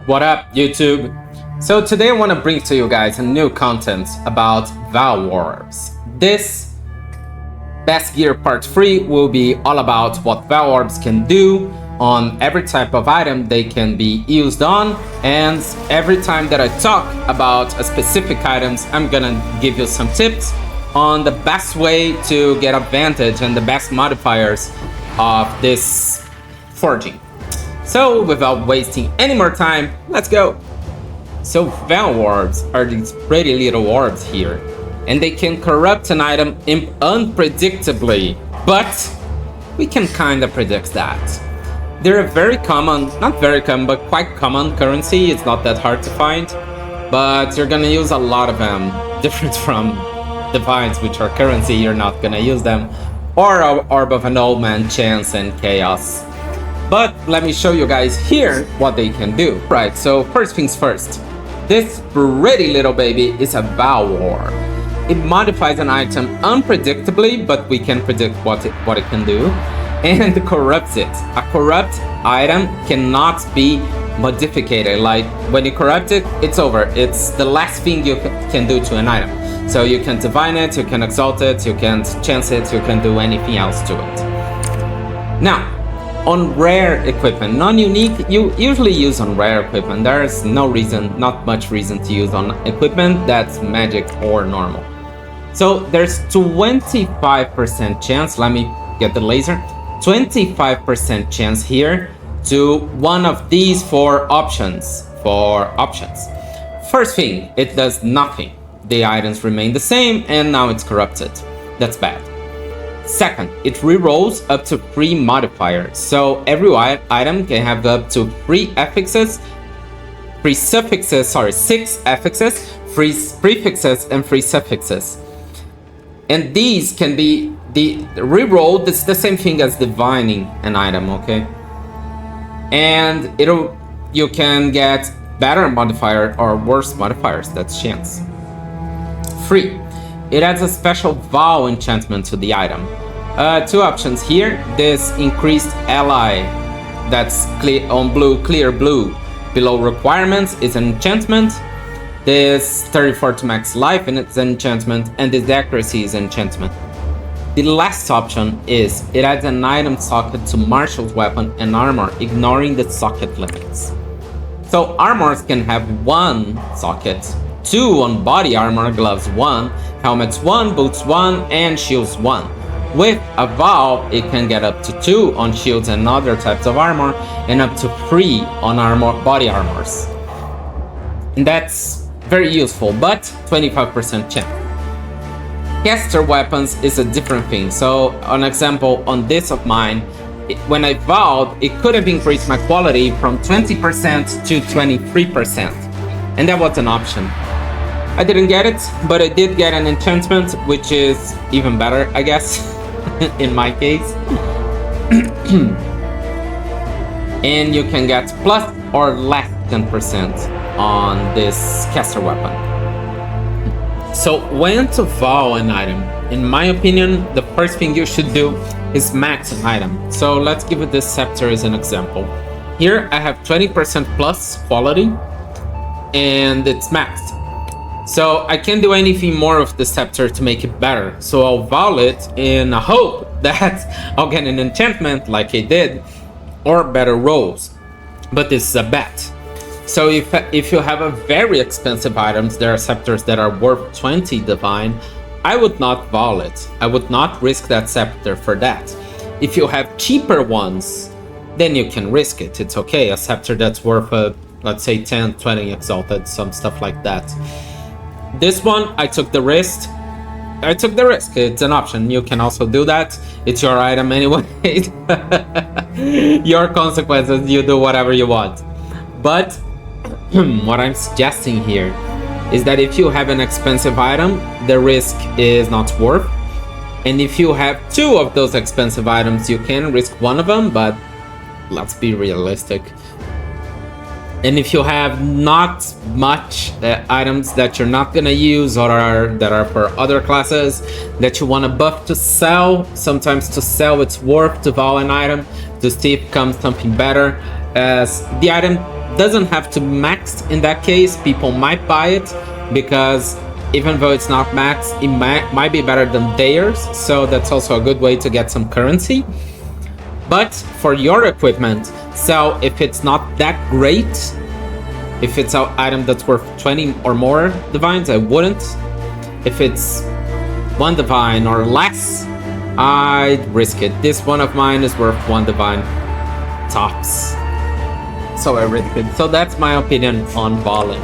What up, YouTube? So today I want to bring to you guys a new content about Vaal orbs. This Best Gear Part 3 will be all about what Vaal orbs can do on every type of item they can be used on, and every time that I talk about a specific items, I'm gonna give you some tips on the best way to get advantage and the best modifiers of this forging. So without wasting any more time, let's go! So Vaal orbs are these pretty little orbs here, and they can corrupt an item unpredictably, but we can kinda predict that. They're a very common, not very common, but quite common currency. It's not that hard to find, but you're gonna use a lot of them, different from divines, which are currency, you're not gonna use them, or Orb of an Omen, Chance, and Chaos. But let me show you guys here what they can do. Right, so first things first. This pretty little baby is a Vaal orb. It modifies an item unpredictably, but we can predict what it can do, and corrupts it. A corrupt item cannot be modified. Like, when you corrupt it, it's over. It's the last thing you can do to an item. So you can divine it, you can exalt it, you can chance it, you can do anything else to it. Now, on rare equipment, non-unique, you usually use on rare equipment. There's not much reason to use on equipment that's magic or normal. So there's 25% chance, let me get the laser, 25% chance here to one of these four options. First thing, it does nothing. The items remain the same and now it's corrupted. That's bad. Second, it rerolls up to 3 modifiers. So every item can have up to 6 affixes, 3 prefixes, and 3 suffixes. And these can be the reroll. This is the same thing as divining an item, okay? And you can get better modifier or worse modifiers. That's chance. 3. It adds a special Vaal enchantment to the item. 2 options here. This increased ally, that's clear blue, below requirements, is an enchantment. This 34 to max life and it's an enchantment, and this accuracy is enchantment. The last option is it adds an item socket to Marshal's weapon and armor, ignoring the socket limits. So armors can have 1 socket, 2 on body armor, gloves 1, helmets 1, boots 1, and shields 1. With a Vaal, it can get up to 2 on shields and other types of armor, and up to 3 on body armors. And that's very useful, but 25% chance. Caster weapons is a different thing. So, an example on this of mine, when I vowed, it could have increased my quality from 20% to 23%. And that was an option. I didn't get it, but I did get an enchantment, which is even better, I guess, in my case. And you can get plus or less 10% on this caster weapon. So when to vow an item, in my opinion, the first thing you should do is max an item. So let's give it this scepter as an example. Here I have 20% plus quality and it's maxed. So I can't do anything more with the scepter to make it better. So I'll vow it in a hope that I'll get an enchantment like I did, or better rolls. But this is a bet. So if you have a very expensive items, there are scepters that are worth 20 divine, I would not vow it. I would not risk that scepter for that. If you have cheaper ones, then you can risk it. It's okay. A scepter that's worth, let's say 10, 20 exalted, some stuff like that. This one, I took the risk. It's an option. You can also do that. It's your item anyway. Your consequences, you do whatever you want. But what I'm suggesting here is that if you have an expensive item, the risk is not worth. And if you have 2 of those expensive items, you can risk one of them, but let's be realistic. And if you have not much items that you're not gonna use or that are for other classes that you want to buff to sell, sometimes to sell it's worth to vow an item to see if comes something better, as the item doesn't have to max in that case. People might buy it because even though it's not max, it might be better than theirs. So that's also a good way to get some currency. But for your equipment, so if it's not that great, if it's an item that's worth 20 or more divines, I wouldn't. If it's 1 divine or less, I'd risk it. This one of mine is worth 1 divine tops. So I risk it. So that's my opinion on Vaal.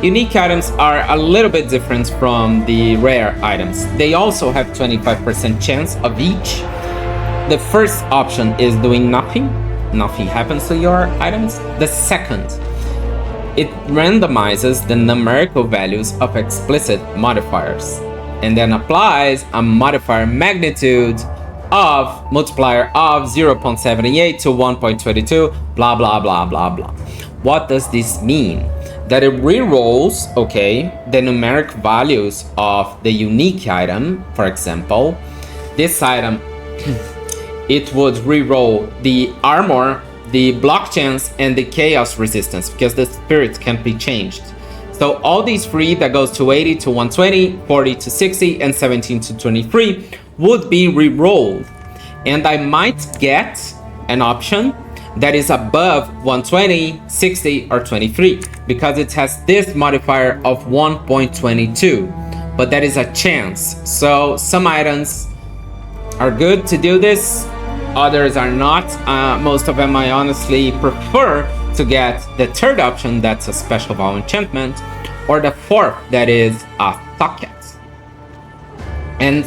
Unique items are a little bit different from the rare items. They also have 25% chance of each. The first option is doing nothing. Nothing happens to your items. The second, it randomizes the numerical values of explicit modifiers and then applies a modifier magnitude of multiplier of 0.78 to 1.22, blah, blah, blah, blah, blah. What does this mean? That it rerolls, okay, the numeric values of the unique item. For example, this item, it would reroll the armor, the block chance, and the chaos resistance because the spirit can't be changed. So all these 3 that goes to 80 to 120, 40 to 60, and 17 to 23 would be re-rolled. And I might get an option that is above 120, 60, or 23 because it has this modifier of 1.22. But that is a chance. So some items are good to do this, others are not. Most of them I honestly prefer to get the third option, that's a special Vaal enchantment, or the fourth, that is a socket. And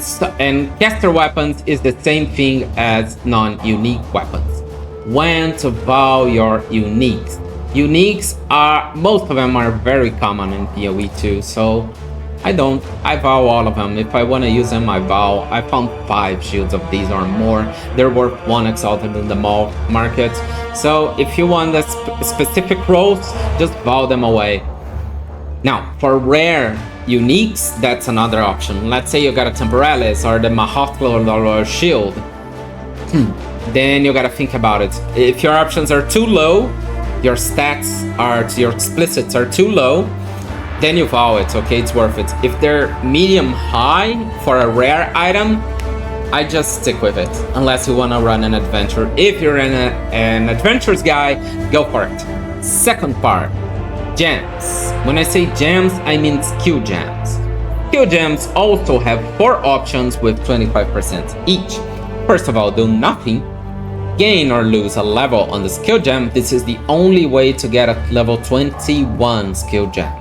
caster weapons is the same thing as non-unique weapons. When to Vaal your uniques. Uniques are, most of them are very common in PoE too, so I Vaal all of them. If I want to use them, I Vaal. I found 5 shields of these or more. They're worth 1 exalted in the market. So if you want the specific roles, just Vaal them away. Now, for rare uniques, that's another option. Let's say you got a Temporalis or the Mahothlo shield. Then you gotta think about it. If your options are too low, your stats are, your explicits are too low, then you Vaal it, okay, it's worth it. If they're medium high for a rare item, I just stick with it, unless you wanna run an adventure. If you're an adventures guy, go for it. Second part, gems. When I say gems, I mean skill gems. Skill gems also have 4 options with 25% each. First of all, do nothing. Gain or lose a level on the skill gem. This is the only way to get a level 21 skill gem.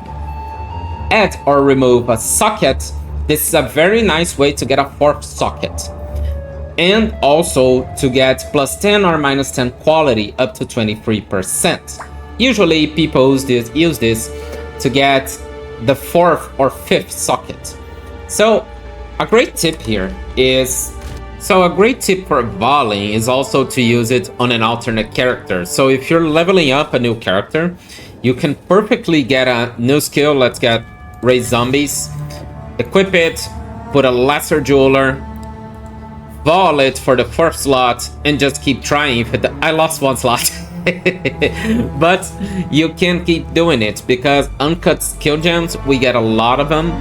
Add or remove a socket. This is a very nice way to get a 4th socket. And also to get plus 10 or minus 10 quality up to 23%. Usually people use this to get the 4th or 5th socket. So a great tip here is, a great tip for Vaaling is also to use it on an alternate character. So if you're leveling up a new character, you can perfectly get a new skill. Let's get Raise Zombies, equip it, put a lesser jeweler, Vaal it for the 4th slot, and just keep trying. I lost 1 slot. But you can keep doing it because uncut skill gems, we get a lot of them.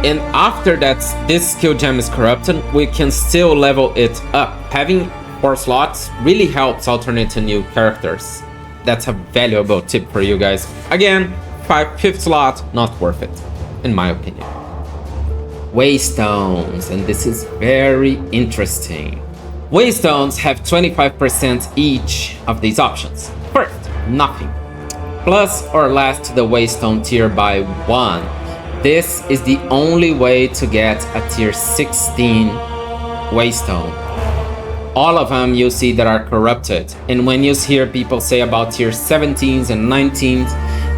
And after that, this skill gem is corrupted, we can still level it up. Having 4 slots really helps alternate to new characters. That's a valuable tip for you guys. Again, 5th slot, not worth it, in my opinion. Waystones, and this is very interesting. Waystones have 25% each of these options. First, nothing. Plus or less to the Waystone tier by 1. This is the only way to get a tier 16 Waystone. All of them you see that are corrupted. And when you hear people say about tier 17s and 19s,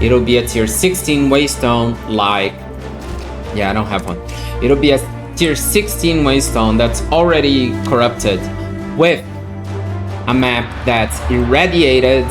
it'll be a tier 16 Waystone like... Yeah, I don't have one. It'll be a tier 16 Waystone that's already corrupted with a map that's irradiated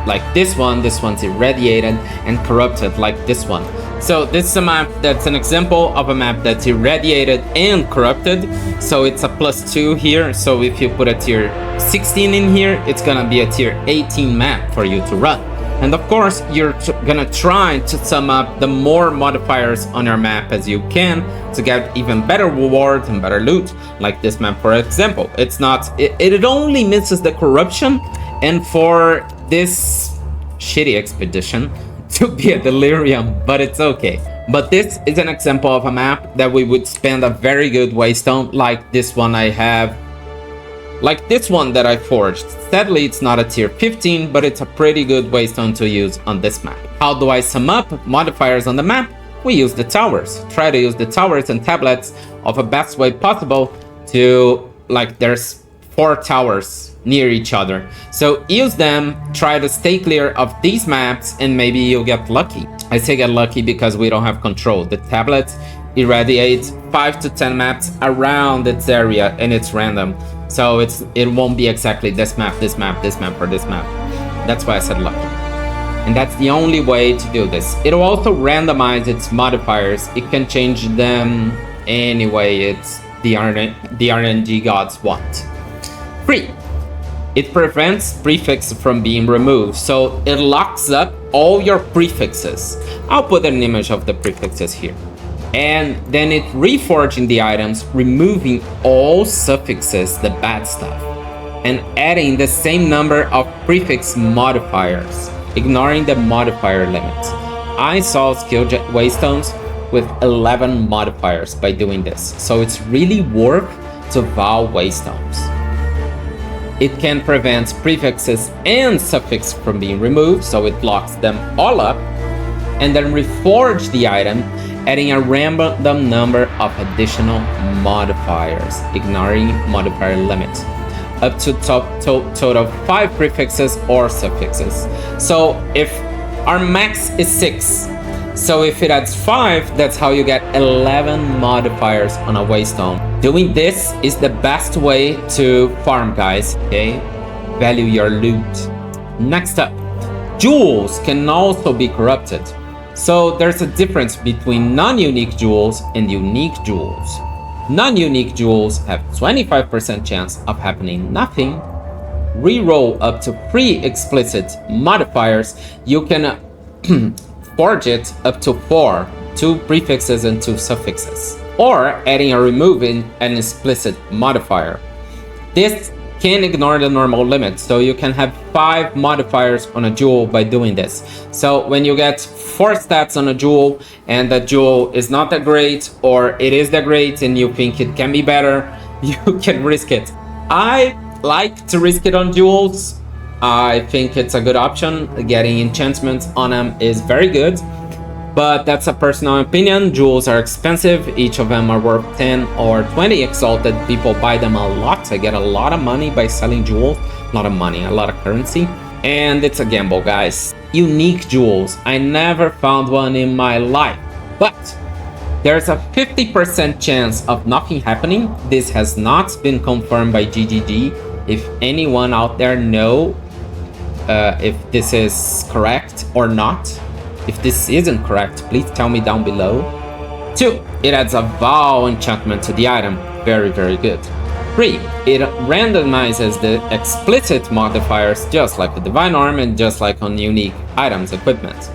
like this one. This one's irradiated and corrupted like this one. So this is a map that's an example of a map that's irradiated and corrupted. So it's a +2 here. So if you put a tier 16 in here, it's gonna be a tier 18 map for you to run. And of course, you're gonna try to sum up the more modifiers on your map as you can to get even better rewards and better loot. Like this map, for example. It only misses the corruption, and for this shitty expedition to be a delirium, but it's okay. But this is an example of a map that we would spend a very good waystone, like this one I have. Like this one that I forged. Sadly, it's not a tier 15, but it's a pretty good waystone to use on this map. How do I sum up modifiers on the map? We use the towers. Try to use the towers and tablets of a best way possible to, like, there's 4 towers near each other. So use them, try to stay clear of these maps, and maybe you'll get lucky. I say get lucky because we don't have control. The tablets irradiate 5 to 10 maps around its area, and it's random. So it won't be exactly this map, this map, this map, or this map. That's why I said lucky. And that's the only way to do this. It'll also randomize its modifiers. It can change them any way it's the RNG gods want. 3. It prevents prefixes from being removed, so it locks up all your prefixes. I'll put an image of the prefixes here. And then it reforging the items, removing all suffixes, the bad stuff, and adding the same number of prefix modifiers, ignoring the modifier limit. I saw skill waystones with 11 modifiers by doing this, so it's really worth to Vaal waystones. It can prevent prefixes and suffix from being removed, so it locks them all up, and then reforge the item, adding a random number of additional modifiers, ignoring modifier limit, up to total 5 prefixes or suffixes. So if our max is 6, so if it adds 5, that's how you get 11 modifiers on a waystone. Doing this is the best way to farm, guys, okay? Value your loot. Next up, jewels can also be corrupted. So there's a difference between non-unique jewels and unique jewels. Non-unique jewels have 25% chance of happening nothing. Reroll up to 3 explicit modifiers. You can forge it up to 4, 2 prefixes and 2 suffixes. Or adding or removing an explicit modifier. This can ignore the normal limit, so you can have 5 modifiers on a jewel by doing this. So when you get 4 stats on a jewel and the jewel is not that great, or it is that great and you think it can be better, you can risk it. I like to risk it on jewels. I think it's a good option. Getting enchantments on them is very good, but that's a personal opinion. Jewels are expensive. Each of them are worth 10 or 20 exalted. People buy them a lot. I get a lot of money by selling jewels. A lot of money, a lot of currency. And it's a gamble, guys. Unique jewels. I never found one in my life, but there's a 50% chance of nothing happening. This has not been confirmed by GGG. If anyone out there know if this is correct or not. If this isn't correct, please tell me down below. 2. It adds a Vaal enchantment to the item. Very, very good. 3. It randomizes the explicit modifiers just like the Divine Arm and just like on unique items equipment.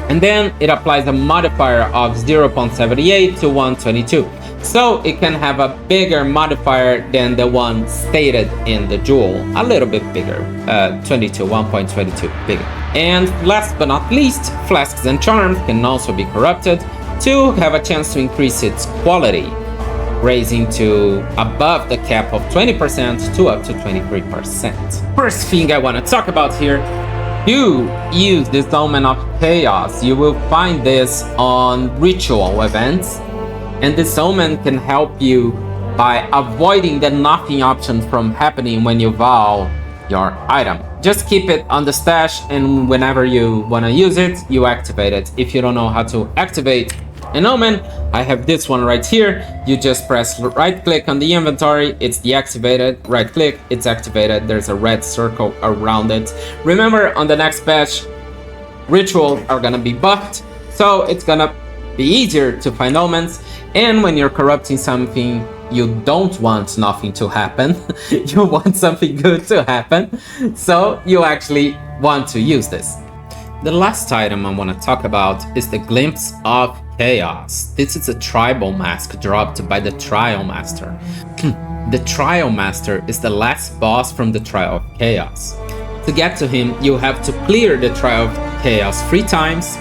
And then it applies a modifier of 0.78 to 122. So it can have a bigger modifier than the one stated in the jewel. A little bit bigger. 1.22 bigger. And last but not least, flasks and charms can also be corrupted to have a chance to increase its quality, raising to above the cap of 20% to up to 23%. First thing I want to talk about here, you use this Omen of Chaos. You will find this on ritual events, and this Omen can help you by avoiding the nothing option from happening when you Vaal your item. Just keep it on the stash, and whenever you want to use it, you activate it. If you don't know how to activate an Omen, I have this one right here. You just press right click on the inventory, it's deactivated, right click, it's activated. There's a red circle around it. Remember, on the next patch, rituals are gonna be buffed, so it's gonna be easier to find omens, and when you're corrupting something, you don't want nothing to happen. You want something good to happen. So you actually want to use this. The last item I want to talk about is the Glimpse of Chaos. This is a tribal mask dropped by the Trial Master. The Trial Master is the last boss from the Trial of Chaos. To get to him, you have to clear the Trial of Chaos 3 times,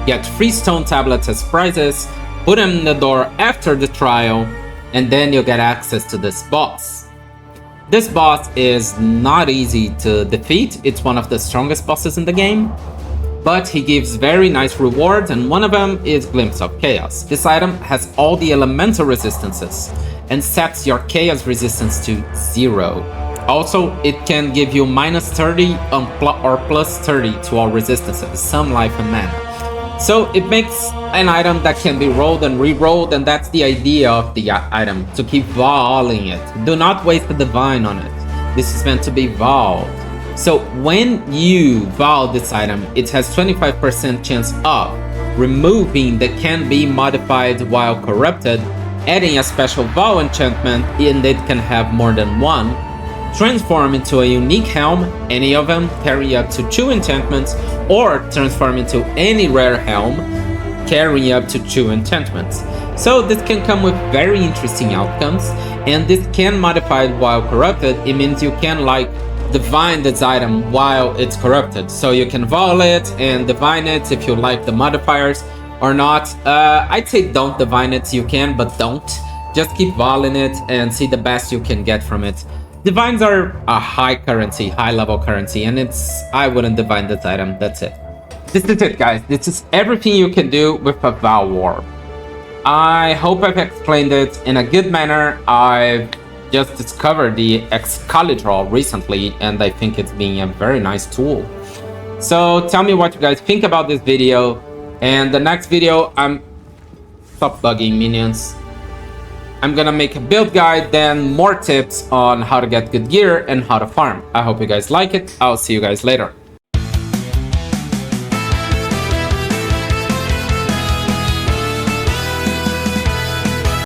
get 3 stone tablets as prizes, put them in the door after the trial, and then you get access to this boss. This boss is not easy to defeat. It's one of the strongest bosses in the game, but he gives very nice rewards, and one of them is Glimpse of Chaos. This item has all the elemental resistances and sets your chaos resistance to 0. Also, it can give you minus 30 or plus 30 to all resistances, some life and mana. So it makes an item that can be rolled and re-rolled, and that's the idea of the item, to keep Vaaling it. Do not waste the divine on it. This is meant to be Vaal. So when you Vaal this item, it has 25% chance of removing the can be modified while corrupted, adding a special Vaal enchantment, and it can have more than one, transform into a unique helm, any of them carry up to 2 enchantments, or transform into any rare helm, carrying up to 2 enchantments. So this can come with very interesting outcomes, and this can modify it while corrupted. It means you can like divine this item while it's corrupted. So you can Vaal it and divine it if you like the modifiers or not. I'd say don't divine it, you can, but don't. Just keep Vaaling it and see the best you can get from it. Divines are a high currency, high level currency, and I wouldn't divine this item, that's it. This is it, guys. This is everything you can do with a Vaal Warp. I hope I've explained it in a good manner. I've just discovered the Excalibur recently, and I think it's being a very nice tool. So tell me what you guys think about this video, and the next video, stop bugging minions. I'm gonna make a build guide, then more tips on how to get good gear and how to farm. I hope you guys like it. I'll see you guys later.